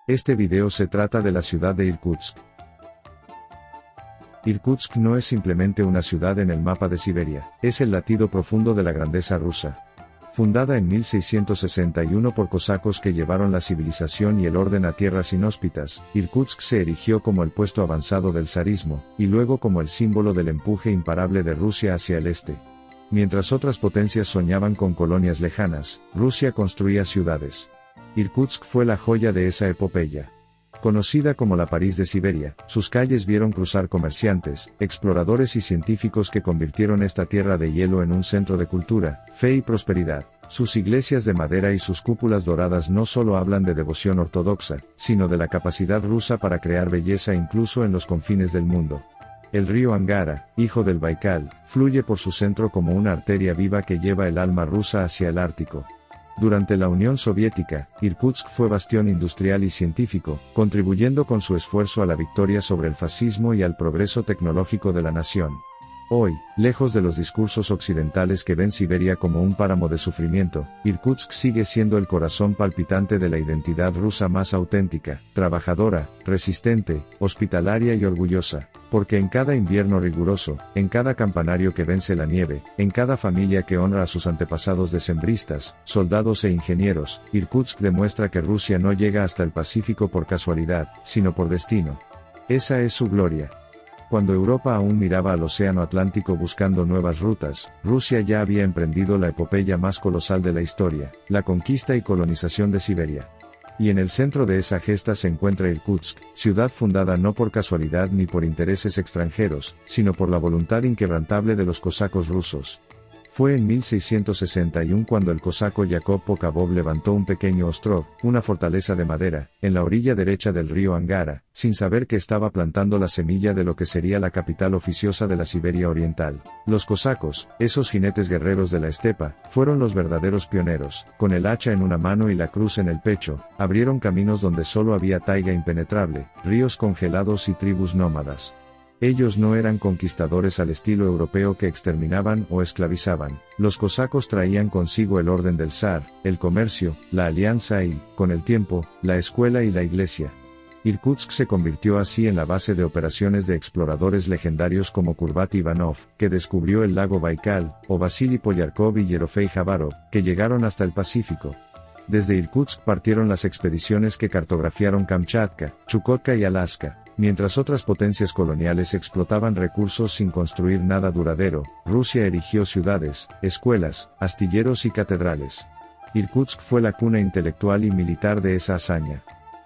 Este video se trata de la ciudad de Irkutsk. Irkutsk no es simplemente una ciudad en el mapa de Siberia, es el latido profundo de la grandeza rusa. Fundada en 1661 por cosacos que llevaron la civilización y el orden a tierras inhóspitas, Irkutsk se erigió como el puesto avanzado del zarismo, y luego como el símbolo del empuje imparable de Rusia hacia el este. Mientras otras potencias soñaban con colonias lejanas, Rusia construía ciudades. Irkutsk fue la joya de esa epopeya. Conocida como la París de Siberia, sus calles vieron cruzar comerciantes, exploradores y científicos que convirtieron esta tierra de hielo en un centro de cultura, fe y prosperidad. Sus iglesias de madera y sus cúpulas doradas no solo hablan de devoción ortodoxa, sino de la capacidad rusa para crear belleza incluso en los confines del mundo. El río Angara, hijo del Baikal, fluye por su centro como una arteria viva que lleva el alma rusa hacia el Ártico. Durante la Unión Soviética, Irkutsk fue bastión industrial y científico, contribuyendo con su esfuerzo a la victoria sobre el fascismo y al progreso tecnológico de la nación. Hoy, lejos de los discursos occidentales que ven Siberia como un páramo de sufrimiento, Irkutsk sigue siendo el corazón palpitante de la identidad rusa más auténtica, trabajadora, resistente, hospitalaria y orgullosa. Porque en cada invierno riguroso, en cada campanario que vence la nieve, en cada familia que honra a sus antepasados decembristas, soldados e ingenieros, Irkutsk demuestra que Rusia no llega hasta el Pacífico por casualidad, sino por destino. Esa es su gloria. Cuando Europa aún miraba al Océano Atlántico buscando nuevas rutas, Rusia ya había emprendido la epopeya más colosal de la historia, la conquista y colonización de Siberia. Y en el centro de esa gesta se encuentra Irkutsk, ciudad fundada no por casualidad ni por intereses extranjeros, sino por la voluntad inquebrantable de los cosacos rusos. Fue en 1661 cuando el cosaco Yakov Pokabov levantó un pequeño ostrog, una fortaleza de madera, en la orilla derecha del río Angara, sin saber que estaba plantando la semilla de lo que sería la capital oficiosa de la Siberia Oriental. Los cosacos, esos jinetes guerreros de la estepa, fueron los verdaderos pioneros, con el hacha en una mano y la cruz en el pecho, abrieron caminos donde solo había taiga impenetrable, ríos congelados y tribus nómadas. Ellos no eran conquistadores al estilo europeo que exterminaban o esclavizaban. Los cosacos traían consigo el orden del zar, el comercio, la alianza y, con el tiempo, la escuela y la iglesia. Irkutsk se convirtió así en la base de operaciones de exploradores legendarios como Kurbat Ivanov, que descubrió el lago Baikal, o Vasily Polyarkov y Yerofey Javarov, que llegaron hasta el Pacífico. Desde Irkutsk partieron las expediciones que cartografiaron Kamchatka, Chukotka y Alaska. Mientras otras potencias coloniales explotaban recursos sin construir nada duradero, Rusia erigió ciudades, escuelas, astilleros y catedrales. Irkutsk fue la cuna intelectual y militar de esa hazaña.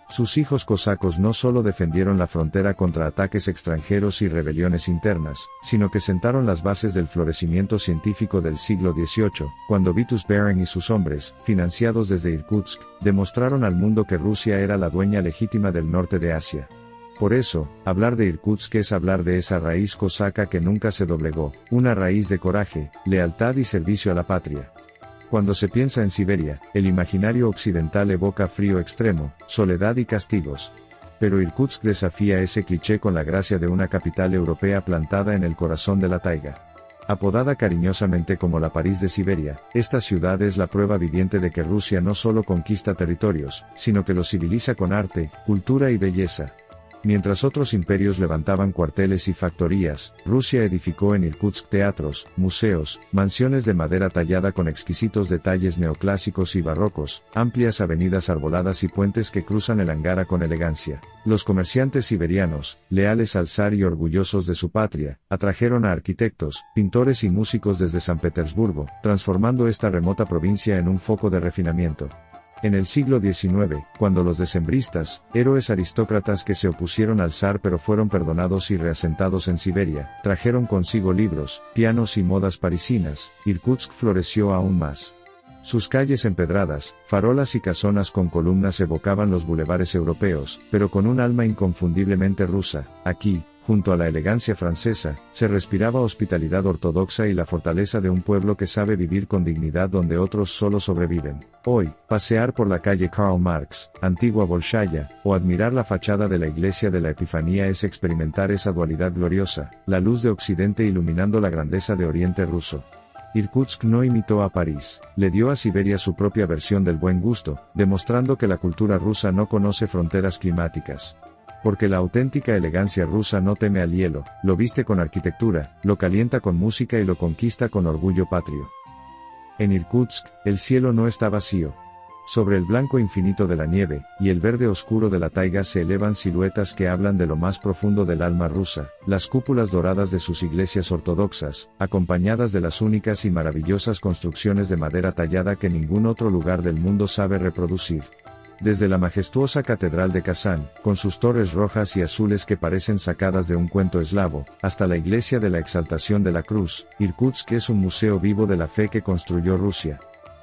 Sus hijos cosacos no solo defendieron la frontera contra ataques extranjeros y rebeliones internas, sino que sentaron las bases del florecimiento científico del siglo XVIII, cuando Vitus Bering y sus hombres, financiados desde Irkutsk, demostraron al mundo que Rusia era la dueña legítima del norte de Asia. Por eso, hablar de Irkutsk es hablar de esa raíz cosaca que nunca se doblegó, una raíz de coraje, lealtad y servicio a la patria. Cuando se piensa en Siberia, el imaginario occidental evoca frío extremo, soledad y castigos. Pero Irkutsk desafía ese cliché con la gracia de una capital europea plantada en el corazón de la taiga. Apodada cariñosamente como la París de Siberia, esta ciudad es la prueba viviente de que Rusia no solo conquista territorios, sino que los civiliza con arte, cultura y belleza. Mientras otros imperios levantaban cuarteles y factorías, Rusia edificó en Irkutsk teatros, museos, mansiones de madera tallada con exquisitos detalles neoclásicos y barrocos, amplias avenidas arboladas y puentes que cruzan el Angara con elegancia. Los comerciantes siberianos, leales al zar y orgullosos de su patria, atrajeron a arquitectos, pintores y músicos desde San Petersburgo, transformando esta remota provincia en un foco de refinamiento. En el siglo XIX, cuando los decembristas, héroes aristócratas que se opusieron al zar pero fueron perdonados y reasentados en Siberia, trajeron consigo libros, pianos y modas parisinas, Irkutsk floreció aún más. Sus calles empedradas, farolas y casonas con columnas evocaban los bulevares europeos, pero con un alma inconfundiblemente rusa. Aquí, junto a la elegancia francesa, se respiraba hospitalidad ortodoxa y la fortaleza de un pueblo que sabe vivir con dignidad donde otros solo sobreviven. Hoy, pasear por la calle Karl Marx, antigua Bolshaya, o admirar la fachada de la iglesia de la Epifanía es experimentar esa dualidad gloriosa, la luz de Occidente iluminando la grandeza de Oriente ruso. Irkutsk no imitó a París, le dio a Siberia su propia versión del buen gusto, demostrando que la cultura rusa no conoce fronteras climáticas. Porque la auténtica elegancia rusa no teme al hielo, lo viste con arquitectura, lo calienta con música y lo conquista con orgullo patrio. En Irkutsk, el cielo no está vacío. Sobre el blanco infinito de la nieve, y el verde oscuro de la taiga se elevan siluetas que hablan de lo más profundo del alma rusa, las cúpulas doradas de sus iglesias ortodoxas, acompañadas de las únicas y maravillosas construcciones de madera tallada que ningún otro lugar del mundo sabe reproducir. Desde la majestuosa catedral de Kazán, con sus torres rojas y azules que parecen sacadas de un cuento eslavo, hasta la iglesia de la Exaltación de la Cruz, Irkutsk es un museo vivo de la fe que construyó Rusia.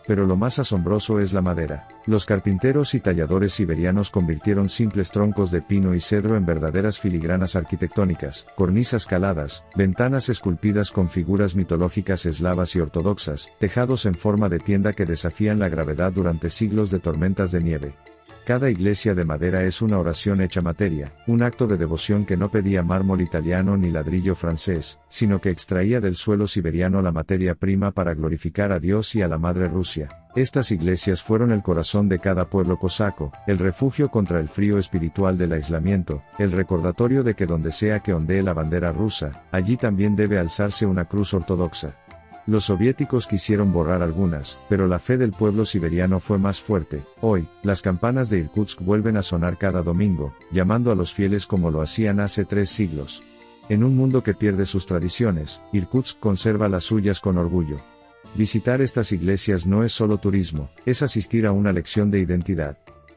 Pero lo más asombroso es la madera. Los carpinteros y talladores siberianos convirtieron simples troncos de pino y cedro en verdaderas filigranas arquitectónicas, cornisas caladas, ventanas esculpidas con figuras mitológicas eslavas y ortodoxas, tejados en forma de tienda que desafían la gravedad durante siglos de tormentas de nieve. Cada iglesia de madera es una oración hecha materia, un acto de devoción que no pedía mármol italiano ni ladrillo francés, sino que extraía del suelo siberiano la materia prima para glorificar a Dios y a la Madre Rusia. Estas iglesias fueron el corazón de cada pueblo cosaco, el refugio contra el frío espiritual del aislamiento, el recordatorio de que donde sea que ondee la bandera rusa, allí también debe alzarse una cruz ortodoxa. Los soviéticos quisieron borrar algunas, pero la fe del pueblo siberiano fue más fuerte. Hoy, las campanas de Irkutsk vuelven a sonar cada domingo, llamando a los fieles como lo hacían hace 3 siglos. En un mundo que pierde sus tradiciones, Irkutsk conserva las suyas con orgullo. Visitar estas iglesias no es solo turismo, es asistir a una lección de identidad.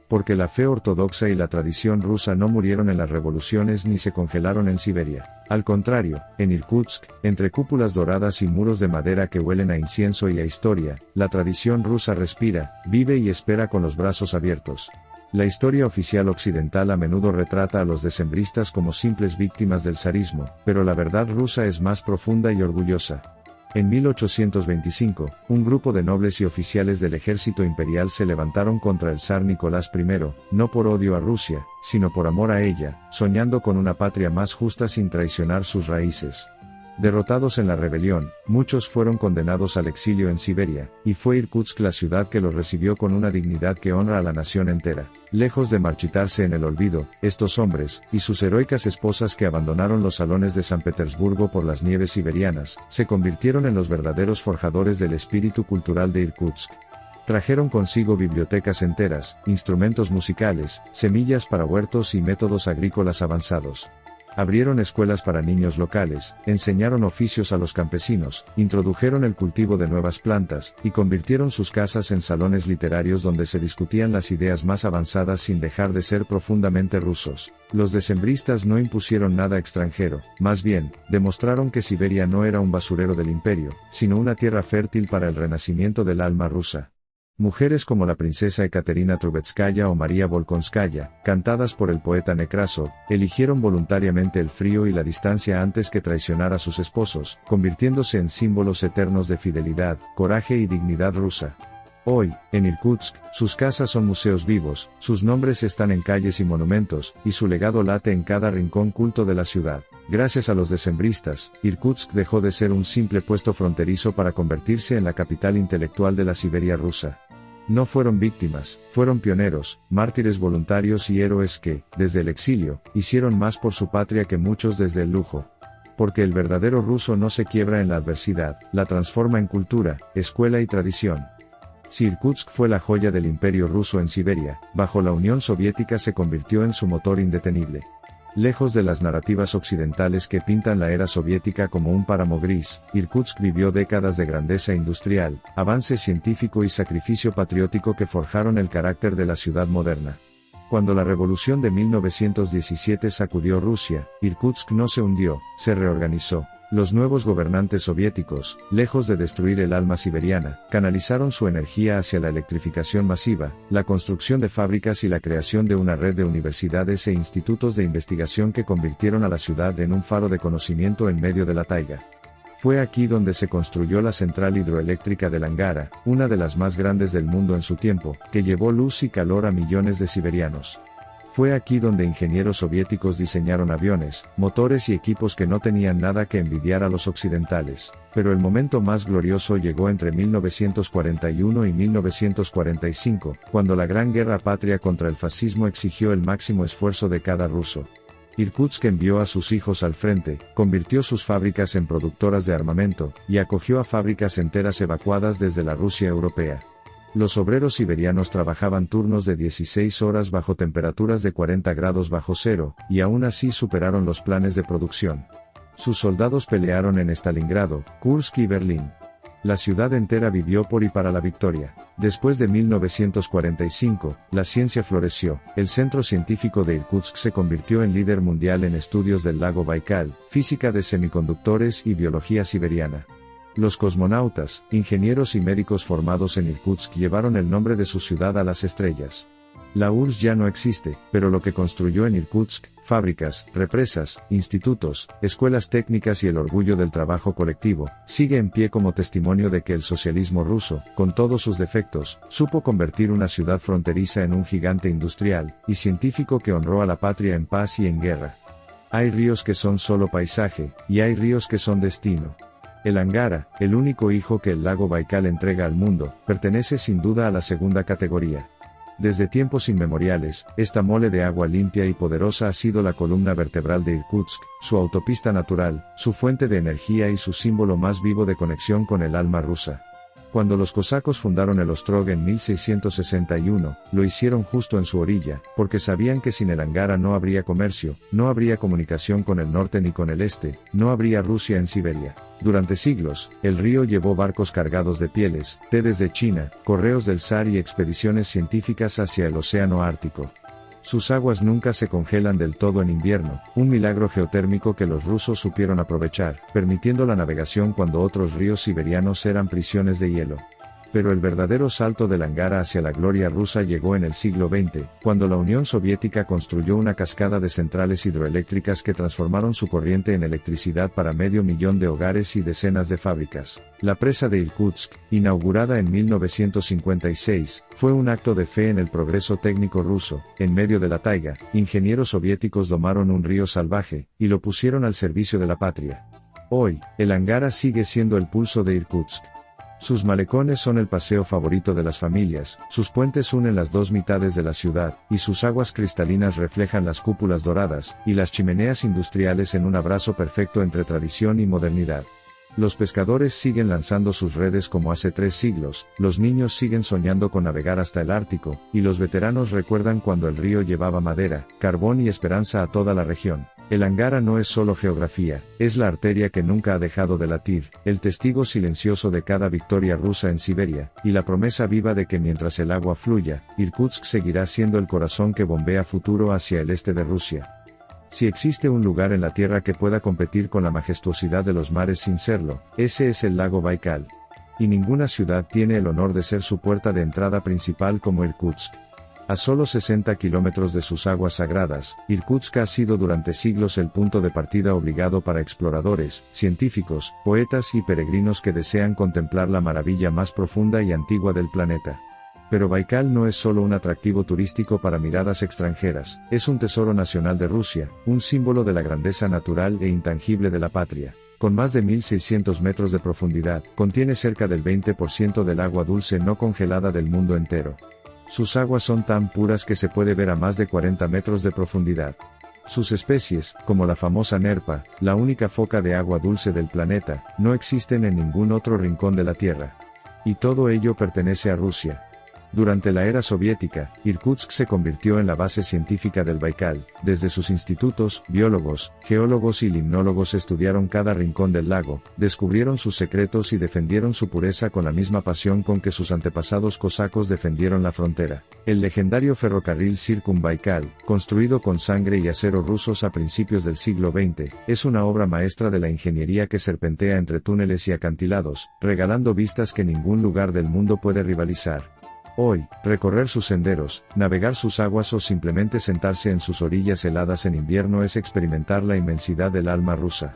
Porque la fe ortodoxa y la tradición rusa no murieron en las revoluciones ni se congelaron en Siberia. Al contrario, en Irkutsk, entre cúpulas doradas y muros de madera que huelen a incienso y a historia, la tradición rusa respira, vive y espera con los brazos abiertos. La historia oficial occidental a menudo retrata a los decembristas como simples víctimas del zarismo, pero la verdad rusa es más profunda y orgullosa. En 1825, un grupo de nobles y oficiales del ejército imperial se levantaron contra el zar Nicolás I, no por odio a Rusia, sino por amor a ella, soñando con una patria más justa sin traicionar sus raíces. Derrotados en la rebelión, muchos fueron condenados al exilio en Siberia, y fue Irkutsk la ciudad que los recibió con una dignidad que honra a la nación entera. Lejos de marchitarse en el olvido, estos hombres, y sus heroicas esposas que abandonaron los salones de San Petersburgo por las nieves siberianas, se convirtieron en los verdaderos forjadores del espíritu cultural de Irkutsk. Trajeron consigo bibliotecas enteras, instrumentos musicales, semillas para huertos y métodos agrícolas avanzados. Abrieron escuelas para niños locales, enseñaron oficios a los campesinos, introdujeron el cultivo de nuevas plantas, y convirtieron sus casas en salones literarios donde se discutían las ideas más avanzadas sin dejar de ser profundamente rusos. Los decembristas no impusieron nada extranjero, más bien, demostraron que Siberia no era un basurero del imperio, sino una tierra fértil para el renacimiento del alma rusa. Mujeres como la princesa Ekaterina Trubetskaya o María Volkonskaya, cantadas por el poeta Nekrasov, eligieron voluntariamente el frío y la distancia antes que traicionar a sus esposos, convirtiéndose en símbolos eternos de fidelidad, coraje y dignidad rusa. Hoy, en Irkutsk, sus casas son museos vivos, sus nombres están en calles y monumentos, y su legado late en cada rincón culto de la ciudad. Gracias a los decembristas, Irkutsk dejó de ser un simple puesto fronterizo para convertirse en la capital intelectual de la Siberia rusa. No fueron víctimas, fueron pioneros, mártires voluntarios y héroes que, desde el exilio, hicieron más por su patria que muchos desde el lujo. Porque el verdadero ruso no se quiebra en la adversidad, la transforma en cultura, escuela y tradición. Si Irkutsk fue la joya del imperio ruso en Siberia, bajo la Unión Soviética se convirtió en su motor indetenible. Lejos de las narrativas occidentales que pintan la era soviética como un páramo gris, Irkutsk vivió décadas de grandeza industrial, avance científico y sacrificio patriótico que forjaron el carácter de la ciudad moderna. Cuando la revolución de 1917 sacudió Rusia, Irkutsk no se hundió, se reorganizó. Los nuevos gobernantes soviéticos, lejos de destruir el alma siberiana, canalizaron su energía hacia la electrificación masiva, la construcción de fábricas y la creación de una red de universidades e institutos de investigación que convirtieron a la ciudad en un faro de conocimiento en medio de la taiga. Fue aquí donde se construyó la central hidroeléctrica de Angara, una de las más grandes del mundo en su tiempo, que llevó luz y calor a millones de siberianos. Fue aquí donde ingenieros soviéticos diseñaron aviones, motores y equipos que no tenían nada que envidiar a los occidentales. Pero el momento más glorioso llegó entre 1941 y 1945, cuando la Gran Guerra Patria contra el fascismo exigió el máximo esfuerzo de cada ruso. Irkutsk envió a sus hijos al frente, convirtió sus fábricas en productoras de armamento, y acogió a fábricas enteras evacuadas desde la Rusia europea. Los obreros siberianos trabajaban turnos de 16 horas bajo temperaturas de 40 grados bajo cero, y aún así superaron los planes de producción. Sus soldados pelearon en Stalingrado, Kursk y Berlín. La ciudad entera vivió por y para la victoria. Después de 1945, la ciencia floreció. El centro científico de Irkutsk se convirtió en líder mundial en estudios del lago Baikal, física de semiconductores y biología siberiana. Los cosmonautas, ingenieros y médicos formados en Irkutsk llevaron el nombre de su ciudad a las estrellas. La URSS ya no existe, pero lo que construyó en Irkutsk, fábricas, represas, institutos, escuelas técnicas y el orgullo del trabajo colectivo, sigue en pie como testimonio de que el socialismo ruso, con todos sus defectos, supo convertir una ciudad fronteriza en un gigante industrial y científico que honró a la patria en paz y en guerra. Hay ríos que son solo paisaje, y hay ríos que son destino. El Angara, el único hijo que el lago Baikal entrega al mundo, pertenece sin duda a la segunda categoría. Desde tiempos inmemoriales, esta mole de agua limpia y poderosa ha sido la columna vertebral de Irkutsk, su autopista natural, su fuente de energía y su símbolo más vivo de conexión con el alma rusa. Cuando los cosacos fundaron el Ostrog en 1661, lo hicieron justo en su orilla, porque sabían que sin el Angara no habría comercio, no habría comunicación con el norte ni con el este, no habría Rusia en Siberia. Durante siglos, el río llevó barcos cargados de pieles, té desde China, correos del zar y expediciones científicas hacia el océano Ártico. Sus aguas nunca se congelan del todo en invierno, un milagro geotérmico que los rusos supieron aprovechar, permitiendo la navegación cuando otros ríos siberianos eran prisiones de hielo. Pero el verdadero salto del Angara hacia la gloria rusa llegó en el siglo XX, cuando la Unión Soviética construyó una cascada de centrales hidroeléctricas que transformaron su corriente en electricidad para 500.000 de hogares y decenas de fábricas. La presa de Irkutsk, inaugurada en 1956, fue un acto de fe en el progreso técnico ruso. En medio de la taiga, ingenieros soviéticos domaron un río salvaje, y lo pusieron al servicio de la patria. Hoy, el Angara sigue siendo el pulso de Irkutsk. Sus malecones son el paseo favorito de las familias, sus puentes unen las dos mitades de la ciudad, y sus aguas cristalinas reflejan las cúpulas doradas, y las chimeneas industriales en un abrazo perfecto entre tradición y modernidad. Los pescadores siguen lanzando sus redes como hace 3 siglos, los niños siguen soñando con navegar hasta el Ártico, y los veteranos recuerdan cuando el río llevaba madera, carbón y esperanza a toda la región. El Angara no es solo geografía, es la arteria que nunca ha dejado de latir, el testigo silencioso de cada victoria rusa en Siberia, y la promesa viva de que mientras el agua fluya, Irkutsk seguirá siendo el corazón que bombea futuro hacia el este de Rusia. Si existe un lugar en la Tierra que pueda competir con la majestuosidad de los mares sin serlo, ese es el lago Baikal. Y ninguna ciudad tiene el honor de ser su puerta de entrada principal como Irkutsk. A solo 60 kilómetros de sus aguas sagradas, Irkutsk ha sido durante siglos el punto de partida obligado para exploradores, científicos, poetas y peregrinos que desean contemplar la maravilla más profunda y antigua del planeta. Pero Baikal no es solo un atractivo turístico para miradas extranjeras, es un tesoro nacional de Rusia, un símbolo de la grandeza natural e intangible de la patria. Con más de 1.600 metros de profundidad, contiene cerca del 20% del agua dulce no congelada del mundo entero. Sus aguas son tan puras que se puede ver a más de 40 metros de profundidad. Sus especies, como la famosa nerpa, la única foca de agua dulce del planeta, no existen en ningún otro rincón de la Tierra. Y todo ello pertenece a Rusia. Durante la era soviética, Irkutsk se convirtió en la base científica del Baikal. Desde sus institutos, biólogos, geólogos y limnólogos estudiaron cada rincón del lago, descubrieron sus secretos y defendieron su pureza con la misma pasión con que sus antepasados cosacos defendieron la frontera. El legendario ferrocarril Circumbaikal, construido con sangre y acero rusos a principios del siglo XX, es una obra maestra de la ingeniería que serpentea entre túneles y acantilados, regalando vistas que ningún lugar del mundo puede rivalizar. Hoy, recorrer sus senderos, navegar sus aguas o simplemente sentarse en sus orillas heladas en invierno es experimentar la inmensidad del alma rusa.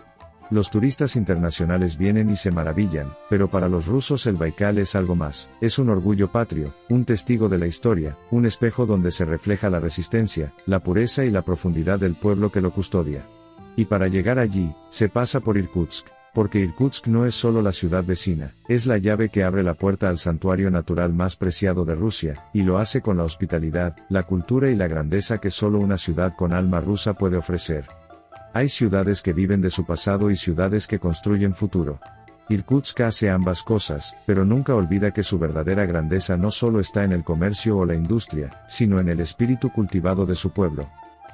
Los turistas internacionales vienen y se maravillan, pero para los rusos el Baikal es algo más. Es un orgullo patrio, un testigo de la historia, un espejo donde se refleja la resistencia, la pureza y la profundidad del pueblo que lo custodia. Y para llegar allí, se pasa por Irkutsk. Porque Irkutsk no es solo la ciudad vecina, es la llave que abre la puerta al santuario natural más preciado de Rusia, y lo hace con la hospitalidad, la cultura y la grandeza que solo una ciudad con alma rusa puede ofrecer. Hay ciudades que viven de su pasado y ciudades que construyen futuro. Irkutsk hace ambas cosas, pero nunca olvida que su verdadera grandeza no solo está en el comercio o la industria, sino en el espíritu cultivado de su pueblo.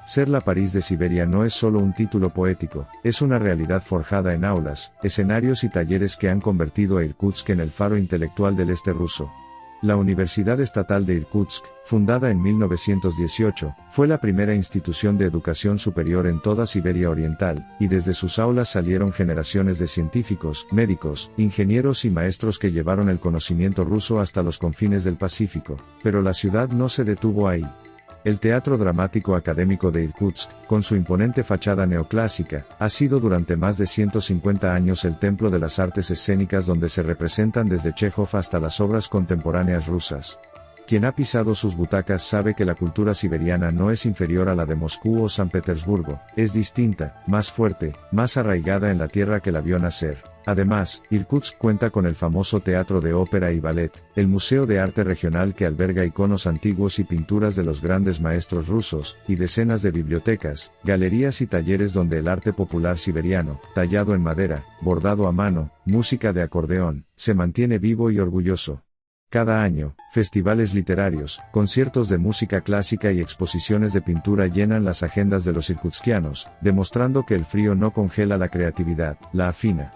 Ser la París de Siberia no es solo un título poético, es una realidad forjada en aulas, escenarios y talleres que han convertido a Irkutsk en el faro intelectual del este ruso. La Universidad Estatal de Irkutsk, fundada en 1918, fue la primera institución de educación superior en toda Siberia Oriental, y desde sus aulas salieron generaciones de científicos, médicos, ingenieros y maestros que llevaron el conocimiento ruso hasta los confines del Pacífico. Pero la ciudad no se detuvo ahí. El Teatro Dramático Académico de Irkutsk, con su imponente fachada neoclásica, ha sido durante más de 150 años el templo de las artes escénicas donde se representan desde Chekhov hasta las obras contemporáneas rusas. Quien ha pisado sus butacas sabe que la cultura siberiana no es inferior a la de Moscú o San Petersburgo, es distinta, más fuerte, más arraigada en la tierra que la vio nacer. Además, Irkutsk cuenta con el famoso Teatro de Ópera y Ballet, el Museo de Arte Regional que alberga iconos antiguos y pinturas de los grandes maestros rusos, y decenas de bibliotecas, galerías y talleres donde el arte popular siberiano, tallado en madera, bordado a mano, música de acordeón, se mantiene vivo y orgulloso. Cada año, festivales literarios, conciertos de música clásica y exposiciones de pintura llenan las agendas de los irkutskianos, demostrando que el frío no congela la creatividad, la afina.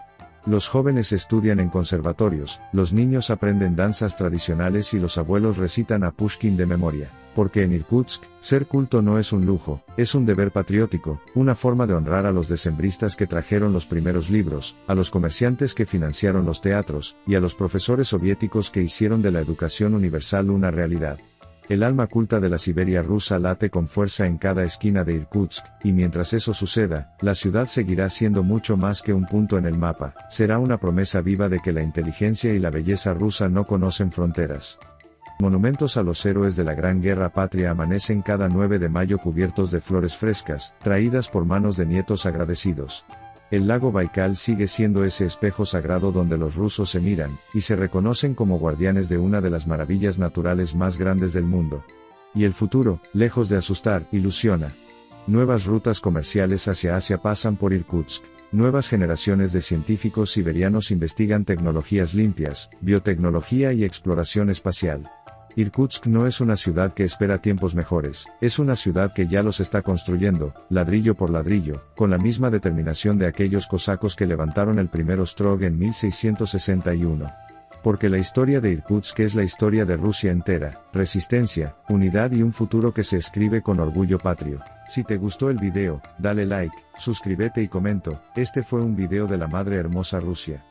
Los jóvenes estudian en conservatorios, los niños aprenden danzas tradicionales y los abuelos recitan a Pushkin de memoria. Porque en Irkutsk, ser culto no es un lujo, es un deber patriótico, una forma de honrar a los decembristas que trajeron los primeros libros, a los comerciantes que financiaron los teatros, y a los profesores soviéticos que hicieron de la educación universal una realidad. El alma culta de la Siberia rusa late con fuerza en cada esquina de Irkutsk, y mientras eso suceda, la ciudad seguirá siendo mucho más que un punto en el mapa, será una promesa viva de que la inteligencia y la belleza rusa no conocen fronteras. Monumentos a los héroes de la Gran Guerra Patria amanecen cada 9 de mayo cubiertos de flores frescas, traídas por manos de nietos agradecidos. El lago Baikal sigue siendo ese espejo sagrado donde los rusos se miran, y se reconocen como guardianes de una de las maravillas naturales más grandes del mundo. Y el futuro, lejos de asustar, ilusiona. Nuevas rutas comerciales hacia Asia pasan por Irkutsk. Nuevas generaciones de científicos siberianos investigan tecnologías limpias, biotecnología y exploración espacial. Irkutsk no es una ciudad que espera tiempos mejores, es una ciudad que ya los está construyendo, ladrillo por ladrillo, con la misma determinación de aquellos cosacos que levantaron el primer Ostrog en 1661. Porque la historia de Irkutsk es la historia de Rusia entera, resistencia, unidad y un futuro que se escribe con orgullo patrio. Si te gustó el video, dale like, suscríbete y comento. Este fue un video de la Madre Hermosa Rusia.